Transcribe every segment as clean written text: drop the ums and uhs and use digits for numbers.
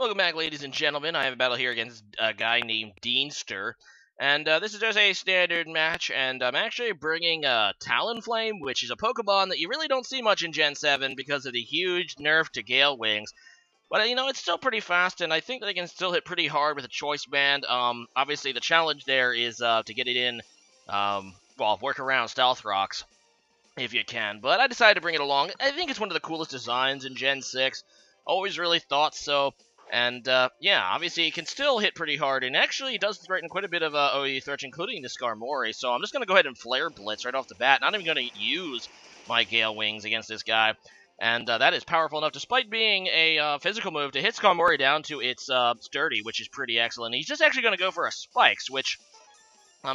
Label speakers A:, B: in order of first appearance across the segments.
A: Welcome back, ladies and gentlemen. I have a battle here against a guy named Deanster. And this is just a standard match, and I'm actually bringing Talonflame, which is a Pokemon that you really don't see much in Gen 7 because of the huge nerf to Gale Wings. But, you know, it's still pretty fast, and I think they can still hit pretty hard with a Choice Band. Obviously, the challenge there is to get it in, work around Stealth Rocks, if you can. But I decided to bring it along. I think it's one of the coolest designs in Gen 6. Always really thought so. And, yeah, obviously it can still hit pretty hard, and actually it does threaten quite a bit of OE threats, including the Skarmory, so I'm just going to go ahead and Flare Blitz right off the bat. Not even going to use my Gale Wings against this guy, and that is powerful enough, despite being a physical move, to hit Skarmory down to its Sturdy, which is pretty excellent. He's just actually going to go for a Spikes, which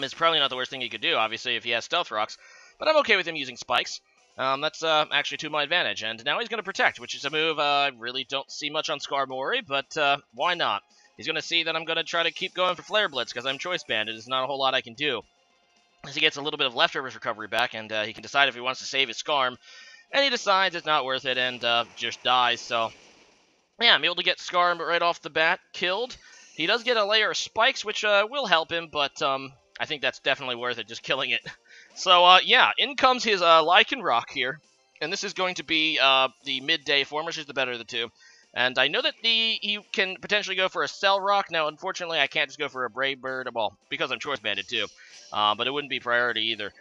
A: is probably not the worst thing he could do, obviously, if he has Stealth Rocks, but I'm okay with him using Spikes. That's actually to my advantage, and now he's going to Protect, which is a move I really don't see much on Skarmory, but why not? He's going to see that I'm going to try to keep going for Flare Blitz, because I'm Choice Banded. There's not a whole lot I can do. As he gets a little bit of Leftovers recovery back, and he can decide if he wants to save his Skarm, and he decides it's not worth it, and just dies, so yeah, I'm able to get Skarm right off the bat killed. He does get a layer of Spikes, which will help him, but I think that's definitely worth it, just killing it. So, yeah, in comes his Lycanroc here, and this is going to be the midday form, which is the better of the two. And I know that he can potentially go for a Cell Rock. Now, unfortunately, I can't just go for a Brave Bird, well, because I'm Choice Banded too. But it wouldn't be priority either,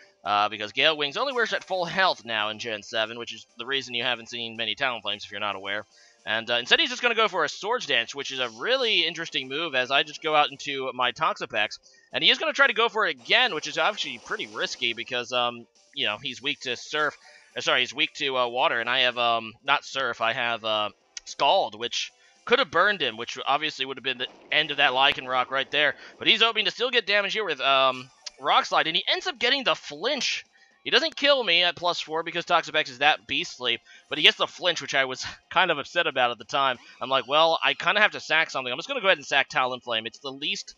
A: because Gale Wings only works at full health now in Gen 7, which is the reason you haven't seen many Talonflames if you're not aware. And instead, he's just going to go for a Swords Dance, which is a really interesting move, as I just go out into my Toxapex. And he is going to try to go for it again, which is actually pretty risky, because, you know, he's weak to Surf. Sorry, he's weak to Water, and I have, not Surf, I have Scald, which could have burned him, which obviously would have been the end of that Lycanroc right there. But he's hoping to still get damage here with Rock Slide, and he ends up getting the Flinch. He doesn't kill me at +4 because Toxapex is that beastly, but he gets the Flinch, which I was kind of upset about at the time. I'm like, well, I kind of have to sack something. I'm just going to go ahead and sack Talonflame. It's the least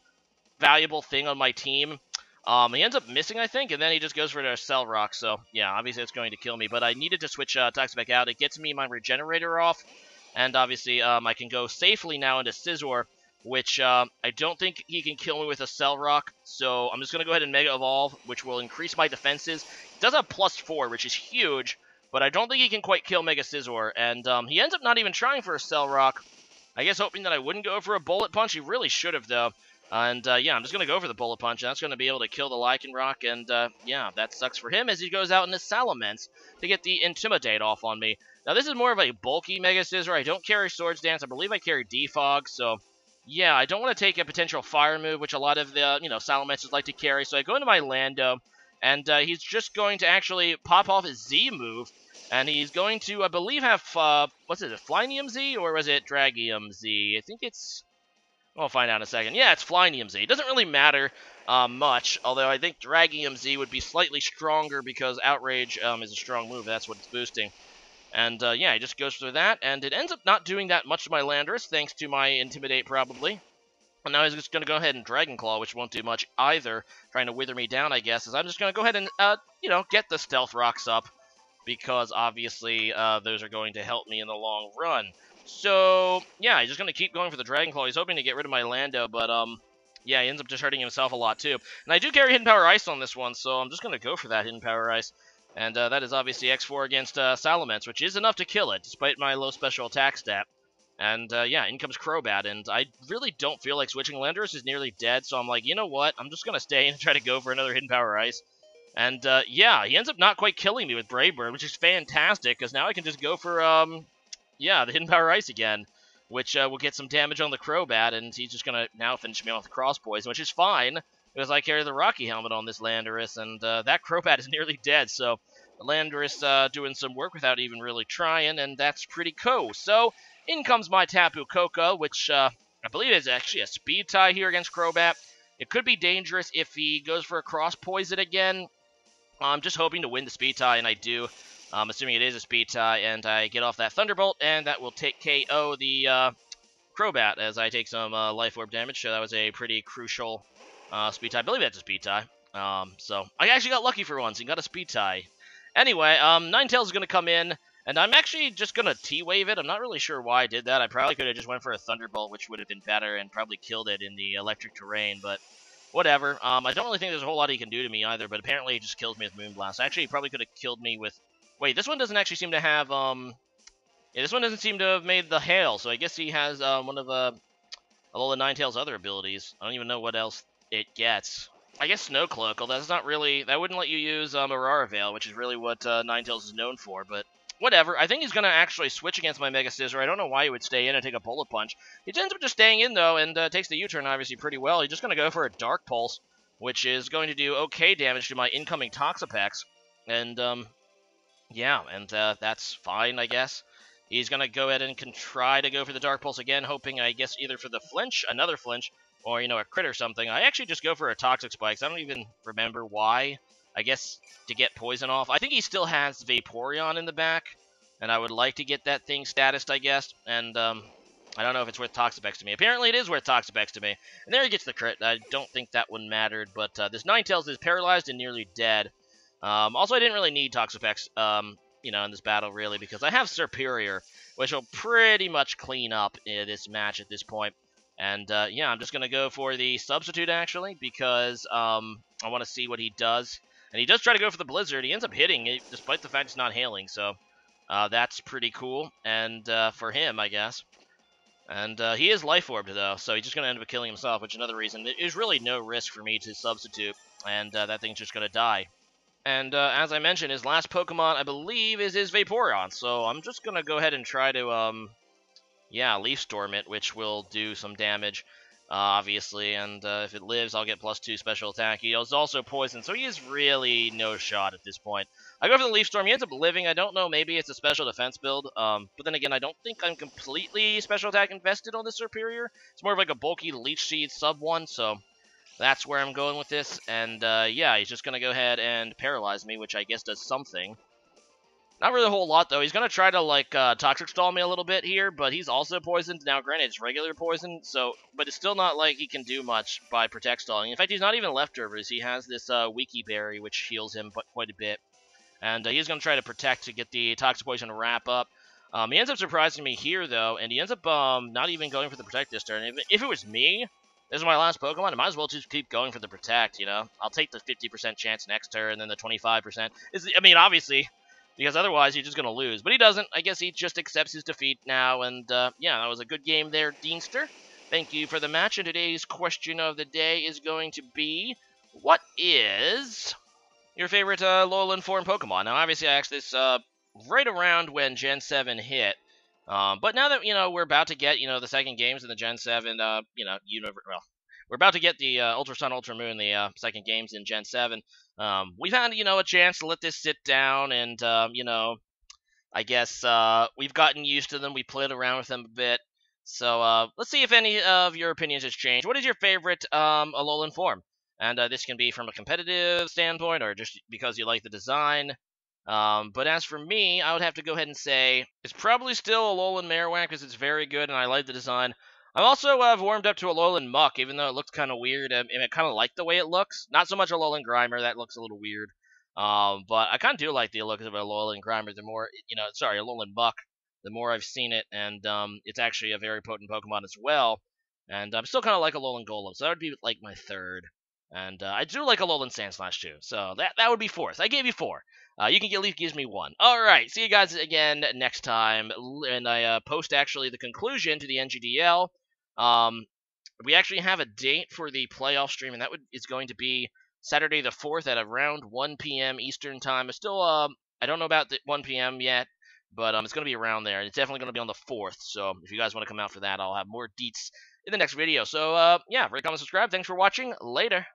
A: valuable thing on my team. He ends up missing, I think, and then he just goes for a Cell Rock, so yeah, obviously it's going to kill me, but I needed to switch Toxapex out. It gets me my Regenerator off, and obviously I can go safely now into Scizor, which I don't think he can kill me with a Cell Rock, so I'm just going to go ahead and Mega Evolve, which will increase my defenses. He does have +4, which is huge, but I don't think he can quite kill Mega Scizor, and he ends up not even trying for a Cell Rock, I guess hoping that I wouldn't go for a Bullet Punch. He really should have, though. And, yeah, I'm just going to go for the Bullet Punch, and that's going to be able to kill the Lycanroc, and, yeah, that sucks for him as he goes out into Salamence to get the Intimidate off on me. Now, this is more of a bulky Mega Scizor. I don't carry Swords Dance. I believe I carry Defog, so yeah, I don't want to take a potential Fire move, which a lot of the, you know, Salamences like to carry, so I go into my Lando, and he's just going to actually pop off his Z move, and he's going to, I believe, have, what's it, Flynium Z, or was it Dragium Z? I think it's, we'll find out in a second. Yeah, it's Flynium Z. It doesn't really matter much, although I think Dragium Z would be slightly stronger because Outrage is a strong move. That's what it's boosting. And, yeah, he just goes through that, and it ends up not doing that much to my Landorus, thanks to my Intimidate, probably. And now he's just going to go ahead and Dragon Claw, which won't do much either, trying to wither me down, I guess, as I'm just going to go ahead and, you know, get the Stealth Rocks up, because, obviously, those are going to help me in the long run. So, yeah, he's just going to keep going for the Dragon Claw. He's hoping to get rid of my Lando, but, yeah, he ends up just hurting himself a lot, too. And I do carry Hidden Power Ice on this one, so I'm just going to go for that Hidden Power Ice. And that is obviously X4 against Salamence, which is enough to kill it, despite my low special attack stat. And, yeah, in comes Crobat, and I really don't feel like switching. Landorus is nearly dead, so I'm like, you know what? I'm just going to stay and try to go for another Hidden Power Ice. And, yeah, he ends up not quite killing me with Brave Bird, which is fantastic, because now I can just go for, yeah, the Hidden Power Ice again, which will get some damage on the Crobat, and he's just going to now finish me off with Cross Poison, which is fine, because I carry the Rocky Helmet on this Landorus, and that Crobat is nearly dead, so Landorus doing some work without even really trying, and that's pretty cool. So, in comes my Tapu Koko, which I believe is actually a Speed Tie here against Crobat. It could be dangerous if he goes for a Cross Poison again. I'm just hoping to win the Speed Tie, and I do. Assuming it is a Speed Tie, and I get off that Thunderbolt, and that will take KO the Crobat as I take some Life Orb damage, so that was a pretty crucial Speed Tie. I believe that's a Speed Tie. So I actually got lucky for once and got a Speed Tie. Anyway, Ninetales is going to come in, And I'm actually just going to T-Wave it. I'm not really sure why I did that. I probably could have just went for a Thunderbolt, which would have been better and probably killed it in the electric terrain, but whatever. I don't really think there's a whole lot he can do to me either, but apparently he just kills me with Moonblast. Actually, he probably could have killed me with... Wait, this one doesn't actually seem to have, Yeah, this one doesn't seem to have made the Hail, so I guess he has, one of, Alolan Ninetales' other abilities. I don't even know what else it gets. I guess Snow Cloak, although that's not really... That wouldn't let you use, Aurora Veil, which is really what, Ninetales is known for, but... Whatever. I think he's going to actually switch against my Mega Scissor. I don't know why he would stay in and take a Bullet Punch. He ends up just staying in, though, and takes the U-turn, obviously, pretty well. He's just going to go for a Dark Pulse, which is going to do okay damage to my incoming Toxapex. And, yeah, and that's fine, I guess. He's going to go ahead and try to go for the Dark Pulse again, hoping, I guess, either for the flinch, another flinch, or, you know, a crit or something. I actually just go for a Toxic Spikes. I don't even remember why. I guess to get poison off. I think he still has Vaporeon in the back, and I would like to get that thing statused, I guess. And I don't know if it's worth Toxapex to me. Apparently it is worth Toxapex to me. And there he gets the crit. I don't think that one mattered, but this Ninetales is paralyzed and nearly dead. Also, I didn't really need Toxapex, you know, in this battle, really, because I have Superior, which will pretty much clean up this match at this point. And, yeah, I'm just going to go for the Substitute, actually, because I want to see what he does. And he does try to go for the Blizzard. He ends up hitting it, despite the fact he's not hailing, so that's pretty cool. And for him, I guess. And he is Life Orbed, though, so he's just going to end up killing himself, which is another reason. There's really no risk for me to Substitute, and that thing's just going to die. And as I mentioned, his last Pokemon, I believe, is his Vaporeon, so I'm just going to go ahead and try to, yeah, Leaf Storm it, which will do some damage. Obviously, and if it lives, I'll get +2 special attack. He is also poisoned, so he is really no shot at this point. I go for the Leaf Storm. He ends up living. I don't know, maybe it's a special defense build, but then again, I don't think I'm completely special attack invested on this Superior. It's more of like a bulky Leech Seed sub-1, so that's where I'm going with this. And yeah, he's just going to go ahead and paralyze me, which I guess does something. Not really a whole lot, though. He's going to try to, like, Toxic Stall me a little bit here, but he's also poisoned. Now, granted, it's regular poison, so, but it's still not like he can do much by Protect Stalling. In fact, he's not even Leftovers. He has this Wiki Berry, which heals him quite a bit. And he's going to try to Protect to get the Toxic Poison to wrap up. He ends up surprising me here, though, and he ends up not even going for the Protect this turn. If it was me, this is my last Pokemon, I might as well just keep going for the Protect, you know? I'll take the 50% chance next turn, and then the 25%. I mean, obviously, because otherwise he's just going to lose. But he doesn't. I guess he just accepts his defeat now, and yeah, that was a good game there, Deanster. Thank you for the match, and today's question of the day is going to be, what is your favorite Alolan-form Pokemon? Now, obviously, I asked this right around when Gen 7 hit, but now that, you know, we're about to get, you know, the second games in the Gen 7, you know, we're about to get the Ultra Sun, Ultra Moon, the second games in Gen 7. We've had, you know, a chance to let this sit down, and, you know, I guess we've gotten used to them. We played around with them a bit. So let's see if any of your opinions has changed. What is your favorite Alolan form? And this can be from a competitive standpoint or just because you like the design. But as for me, I would have to go ahead and say it's probably still Alolan Marowak because it's very good and I like the design. I'm also warmed up to Alolan Muck, even though it looks kind of weird. And I kind of like the way it looks. Not so much Alolan Grimer, that looks a little weird. But I kind of do like the look of Alolan Grimer. The more, you know, sorry, Alolan Muck. The more I've seen it, and it's actually a very potent Pokemon as well. And I'm still kind of like Alolan Golem, so that would be like my third. And I do like Alolan Sandslash too, so that would be fourth. I gave you four. You can get Leaf gives me one. All right, see you guys again next time. And I post actually the conclusion to the NGDL. We actually have a date for the playoff stream, and that is going to be Saturday the 4th at around 1 p.m. Eastern time. It's still I don't know about the 1 p.m. yet, but it's going to be around there. It's definitely going to be on the 4th. So if you guys want to come out for that, I'll have more deets in the next video. So yeah, rate, comment, subscribe. Thanks for watching. Later.